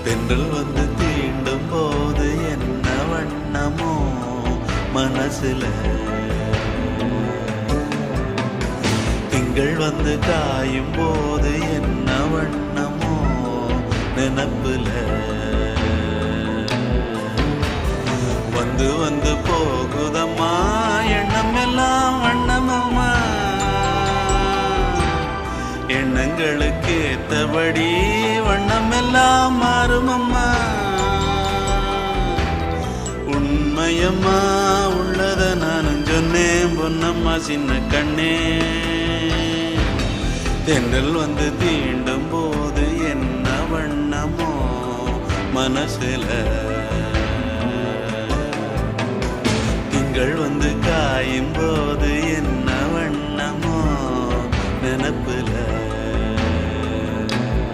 தென்றல் வந்து தீண்டும் போது என்ன வண்ணமோ மனசுல, திங்கள் வந்து காயும் போது என்ன வண்ணமோ நினப்புல, வந்து வந்து போகுதம்மா எண்ணம் எல்லாம் வண்ணமம்மா, எண்ணங்களுக்கு ஏத்தபடி வண்ணம் எல்லாம் மாறுமம்மா. உண்மையம்மா உள்ளத நானும் சொன்னேன் பொன்னம்மா சின்ன கண்ணே, தென்றல் வந்து தீண்டும் போது என்ன வண்ணமோ மனசுல, திங்கள் வந்து காயும் போது என்ன